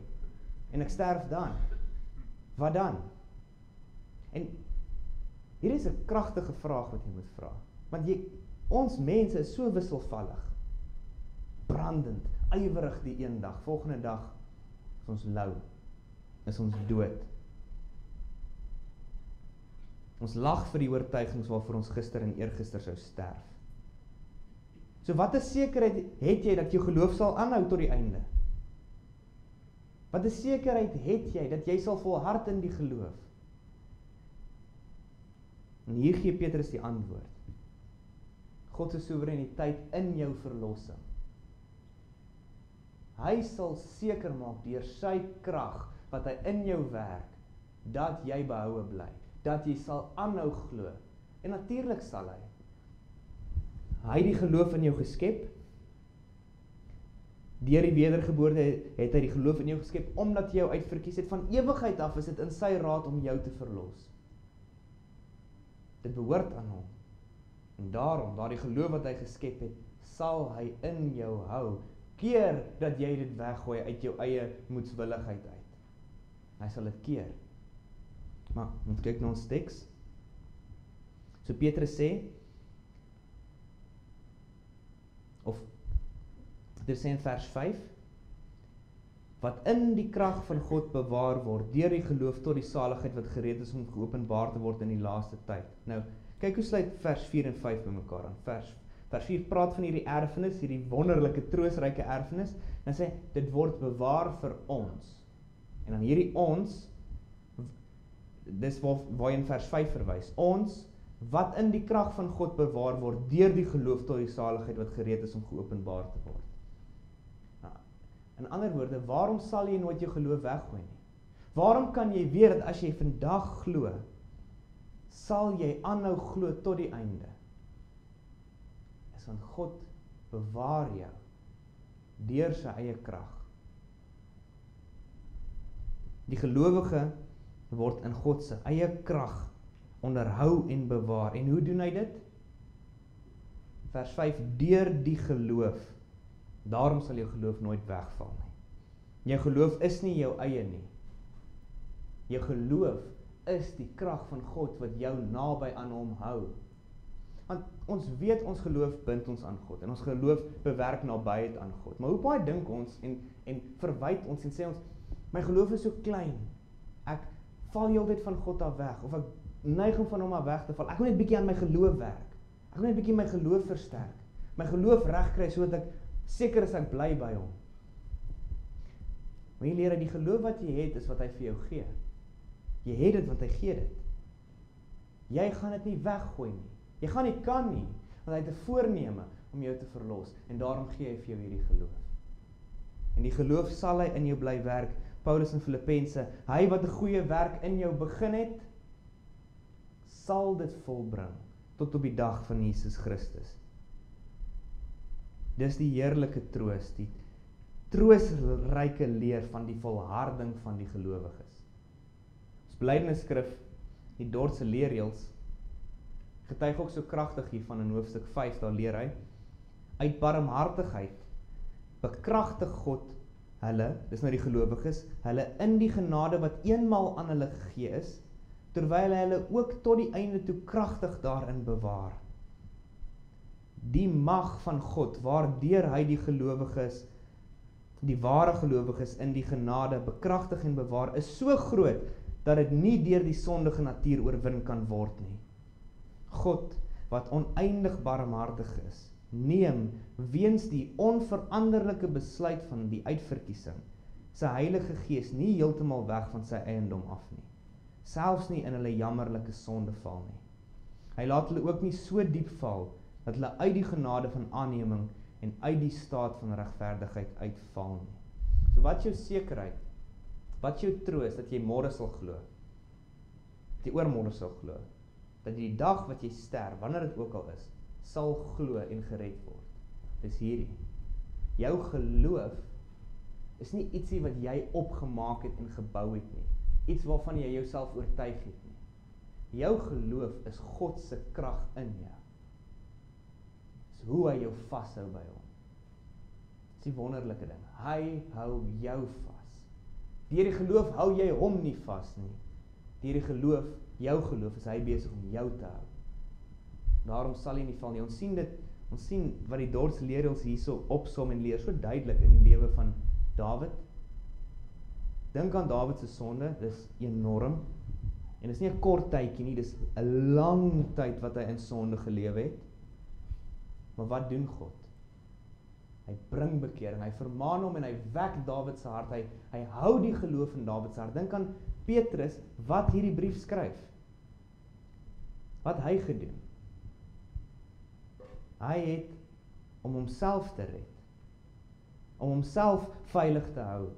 en ek sterf dan? Wat dan? En hier is 'n kragtige vraag wat jy moet vra, want ons mense is so wisselvallig, brandend, ywerig die een dag, volgende dag is ons lou, is ons dood. Ons lag vir die oortuigings waarvoor ons gister en eergister sou sterf. So wat 'n sekerheid het jy dat jou geloof sal aanhou tot die einde? Wat 'n sekerheid het jy dat jy sal volhard in die geloof? En hier gee Petrus die antwoord. God se soewereiniteit in jou verlossing. Hy sal seker maak deur sy krag wat hy in jou werk, dat jy behoue bly, dat jy sal aanhou glo. En natuurlik sal hy. Hy het die geloof in jou geskep. Deur die wedergeboorte het hy die geloof in jou geskep, omdat jy jou uitverkies het. Van ewigheid af is dit in sy raad om jou te verlos. Dit behoort aan hom. En daarom, daardie geloof wat hy geskep het, sal hy in jou hou, keer dat jy dit weggooi uit jou eie moedswilligheid uit. Hy sal dit keer. Maar, ons kyk na ons teks. So Petrus sê, of dit sê in vers 5, wat in die krag van God bewaar word, deur die geloof tot die saligheid wat gereed is om geopenbaar te word in die laaste tyd. Nou, kyk hoe sluit vers 4 en 5 by mekaar aan. Vers 4 praat van hierdie erfenis, hierdie wonderlike, troostryke erfenis, en sê, dit word bewaar vir ons. En dan hierdie ons, dis waar in vers 5 verwys, ons, wat in die krag van God bewaar word, deur die geloof tot die saligheid wat gereed is om geopenbaar te word. Nou, in ander woorde, waarom sal jy nooit jou geloof weggooi nie? Waarom kan jy weet dat as jy vandag glo, sal jy aanhou glo tot die einde? Is want God bewaar jou deur sy eie krag. Die gelowige word in God se eie krag onderhou en bewaar. En hoe doen hy dit? Vers 5, deur die geloof. Daarom sal jou geloof nooit wegval nie. Jou geloof is nie jou eie nie. Jou geloof is die krag van God wat jou naby aan hom hou. Want ons weet ons geloof bind ons aan God en ons geloof bewerk nabyheid aan God. Maar hoe baie dink ons en verwyd ons en sê ons, my geloof is so klein. Ek val heeltyd van God af weg of ek neig om van hom af weg te val. Ek wil net bietjie aan my geloof werk. Ek wil net bietjie my geloof versterk. My geloof regkry sodat ek seker is ek bly by hom. Maar jy leer dat die geloof wat jy het is wat hy vir jou gee. Jy het dit want hy gee dit. Jy gaan dit nie weggooi nie. Jy gaan nie kan nie, want hy het 'n voorneme om jou te verlos en daarom gee hy vir jou hierdie geloof. En die geloof sal hy in jou bly werk. Paulus in Filippense, hy wat 'n goeie werk in jou begin het, sal dit volbring tot op die dag van Jesus Christus. Dis die heerlike troos, die troostryke leer van die volharding van die gelowiges. Ons belydenisskrif, die Dordtse leerreëls, getuig ook so kragtig hiervan in hoofstuk 5, daar leer hy, uit barmhartigheid bekragtig God hulle, dis nou die gelowiges, hulle in die genade wat eenmaal aan hulle gegee is, terwyl hy hulle ook tot die einde toe kragtig daarin bewaar. Die mag van God, waardeur hy die gelowiges, die ware gelowiges in die genade bekragtig en bewaar, is so groot, dat dit nie deur die sondige natuur oorwin kan word nie. God, wat oneindig barmhartig is, neem, weens die onveranderlike besluit van die uitverkiesing, sy Heilige Gees nie heeltemal weg van sy eiendom af nie, selfs nie in hulle jammerlike sonde val nie. Hy laat hulle ook nie so diep val, dat hulle uit die genade van aanneming en uit die staat van regverdigheid uitval nie. So wat is jou sekerheid? Wat is jou troos dat jy môre sal glo? Dat jy oormôre sal glo? Dat jy die dag wat jy sterf, wanneer dit ook al is, sal glo en gered word. Dis hierdie. Jou geloof is nie ietsie wat jy opgemaak het en gebou het nie. Iets waarvan jy jouself oortuig het nie. Jou geloof is God se krag in jou. Dis hoe hy jou vashou by hom. Dis die wonderlike ding. Hy hou jou vas. Deur die geloof hou jy hom nie vas nie. Deur die geloof, jou geloof, is hy besig om jou te hou. Daarom sal jy nie val nie. Ons sien wat die Dordtse leerreëls hierso opsom en leer so duidelik in die lewe van Dawid. Dink aan Dawid se sonde, dis enorm. En dis nie 'n kort tydjie nie, dis 'n lang tyd wat hy in sonde gelewe het. Maar wat doen God? Hy bring bekering, hy vermaan hom en hy wek Dawid se hart, hy hou die geloof in Dawid se hart. Dink aan Petrus, wat hierdie brief skryf. Wat hy gedoen. Hy het om homself te red, om homself veilig te hou,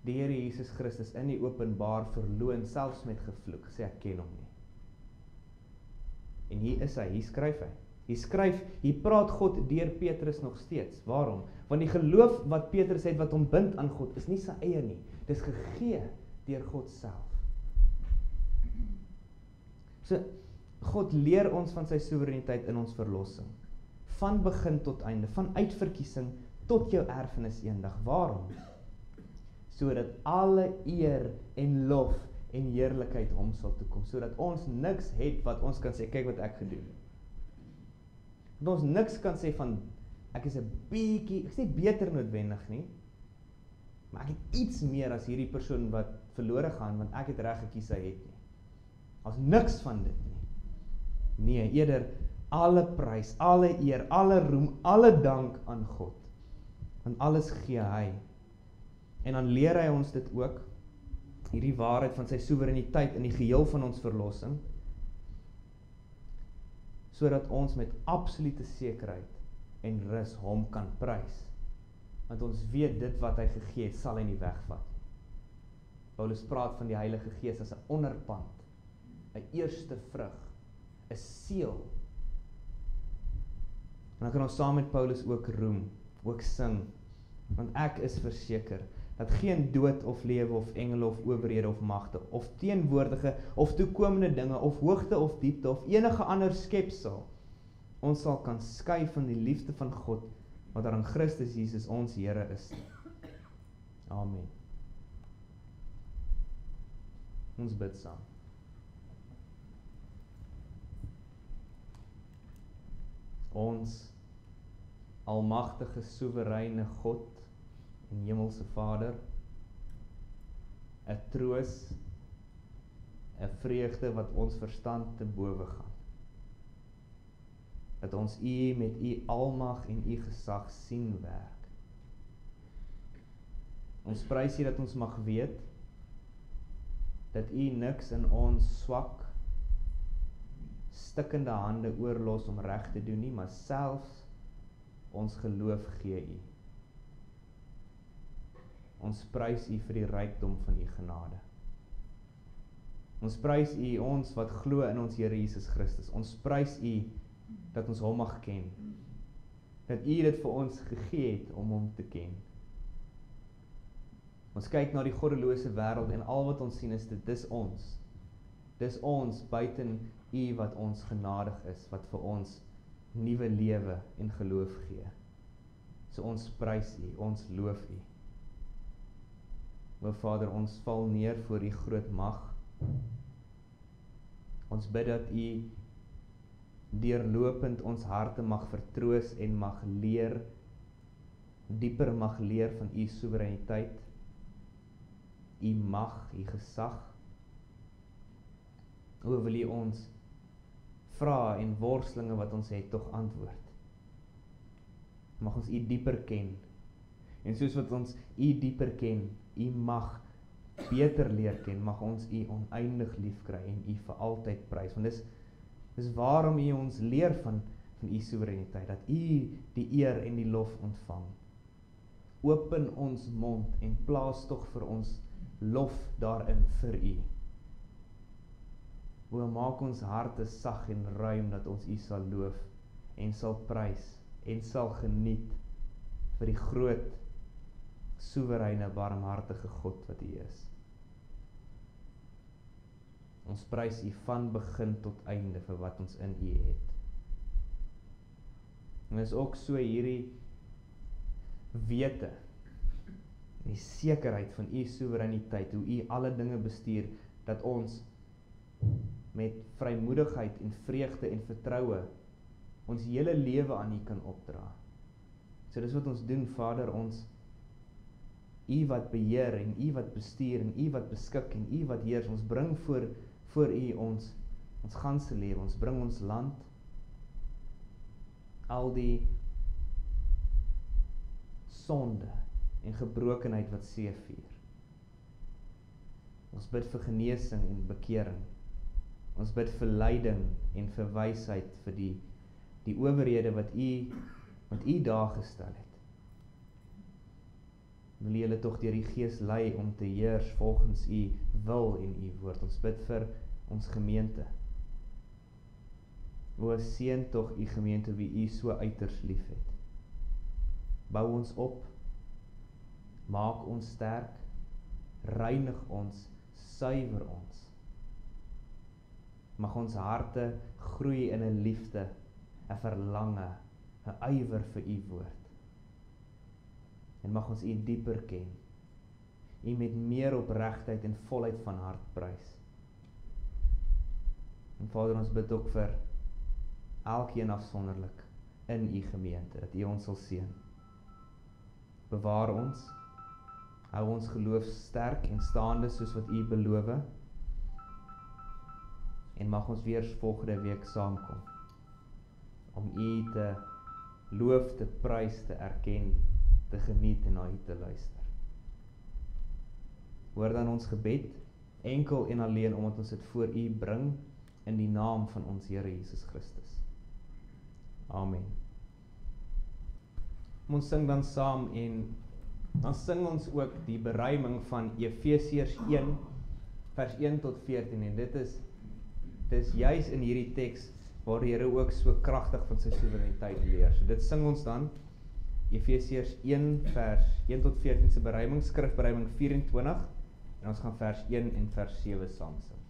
die Here Jesus Christus in die openbaar verloon, selfs met gevloek, sê ek ken hom nie. En hier is hy, hier skryf hy. Hier praat God deur Petrus nog steeds. Waarom? Want die geloof wat Petrus het, wat hom bind aan God, is nie sy eie nie. Dit is gegee deur God self. So, God leer ons van sy soewereiniteit in ons verlossing. Van begin tot einde, van uitverkiesing tot jou erfenis eendag. Waarom? Sodat alle eer en lof en heerlikheid hom sal toekom, sodat ons niks het wat ons kan sê, kyk wat ek gedoen het. Dat ons niks kan sê van, ek is 'n bietjie, ek sê beter noodwendig nie, maar ek het iets meer as hierdie persoon wat verlore gaan, want ek het reg gekies hy het nie. Ons niks van dit nie. Nee, eerder alle prys, alle eer, alle roem, alle dank aan God. Want alles gee hy. En dan leer hy ons dit ook, hierdie waarheid van sy soewereiniteit in die geheel van ons verlossing, sodat ons met absolute sekerheid en rus hom kan prys. Want ons weet dit wat hy gegee het, sal hy nie wegvat. Paulus praat van die Heilige Gees as 'n onderpand, 'n eerste vrug, 'n seël. En dan kan ons saam met Paulus ook roem, ook sing, want ek is verseker dat geen dood of lewe of engele of owerhede of magte of teenwoordige of toekomende dinge of hoogte of diepte of enige ander skepsel ons sal kan skei van die liefde van God wat daar in Christus Jesus ons Here is. Amen. Ons bid saam. Ons almagtige soewereine God en Hemelse Vader, 'n troos, 'n vreugde wat ons verstand te bowe gaan. Dat ons U met U almag en U gesag sien werk. Ons prys U dat ons mag weet dat U niks in ons swak, stikkende hande oorlos om reg te doen nie, maar selfs ons geloof gee U. Ons prys U vir die rykdom van U genade. Ons prys U, ons wat glo in ons Here Jesus Christus. Ons prys U dat ons hom mag ken. Dat U dit vir ons gegee het om hom te ken. Ons kyk na die goddelose wêreld en al wat ons sien is dit, dis ons. Dis ons buiten U wat ons genadig is, wat vir ons nuwe lewe en geloof gee. So ons prys U, ons loof U. O Vader, ons val neer voor U groot mag. Ons bid dat U deurlopend ons harte mag vertroos en mag leer, dieper mag leer van U soewereiniteit, U mag, U gesag. O wil U ons vrae en worstelinge wat ons het tog antwoord. Mag ons U dieper ken. En soos wat ons U dieper ken, U mag beter leer ken, mag ons U oneindig lief kry en U vir altyd prys. Want dis waarom U ons leer van U soewereiniteit, dat U die eer en die lof ontvang. Open ons mond en plaas tog vir ons lof daarin vir U. O, maak ons harte sag en ruim, dat ons U sal loof en sal prys en sal geniet vir die groot, soewereine, barmhartige God wat U is. Ons prys U van begin tot einde vir wat ons in U het. En is ook so hierdie wete, die sekerheid van U soewereiniteit, hoe U alle dinge bestuur, dat ons met vrymoedigheid en vreugde en vertroue ons hele lewe aan U kan opdra. So dis wat ons doen, Vader, ons U wat beheer en U wat bestuur en U wat beskik en U wat heers, ons bring voor U ons ganse lewe, ons bring ons land, al die sonde en gebrokenheid wat seevier. Ons bid vir genesing en bekering. Ons bid vir leiding en vir wysheid vir die die owerhede wat u daar gestel het. Wil julle tog deur die Gees lei om te heers volgens u wil en u woord. Ons bid vir ons gemeente. O, seën tog u gemeente wie u so uiters lief het. Bou ons op, maak ons sterk, reinig ons, suiwer ons. Mag ons harte groei in 'n liefde, 'n verlange, 'n ywer vir u woord. En mag ons u dieper ken, u met meer opregtheid en volheid van hart prys. En Vader, ons bid ook vir elkeen afsonderlik in u gemeente, dat u ons sal seën. Bewaar ons, hou ons geloof sterk en staande soos wat u beloof, en mag ons weer volgende week saamkom, om u te loof, te prys, te erken, te geniet en na u te luister. Hoor dan ons gebed, enkel en alleen omdat ons dit voor u bring, in die naam van ons Here Jesus Christus. Amen. Ons sing dan saam en dan sing ons ook die beruiming van Efesiërs 1 vers 1 tot 14 en dit is juis in hierdie teks waar die Here ook so kragtig van sy soewereiniteit leer. So dit sing ons dan Efesiërs 1 vers 1 tot 14 se beruiming, skrifberuiming 24 en ons gaan vers 1 en vers 7 saam sing.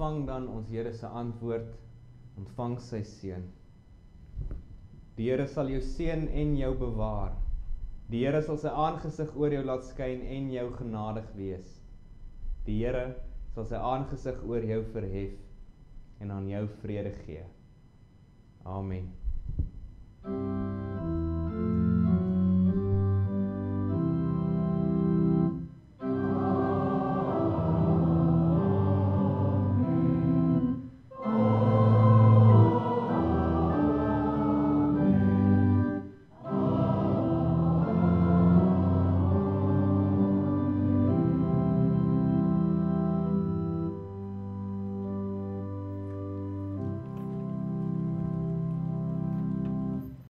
Ontvang dan ons Here se antwoord, ontvang sy seën. Die Here sal jou seën en jou bewaar. Die Here sal sy aangesig oor jou laat skyn en jou genadig wees. Die Here sal sy aangesig oor jou verhef en aan jou vrede gee. Amen.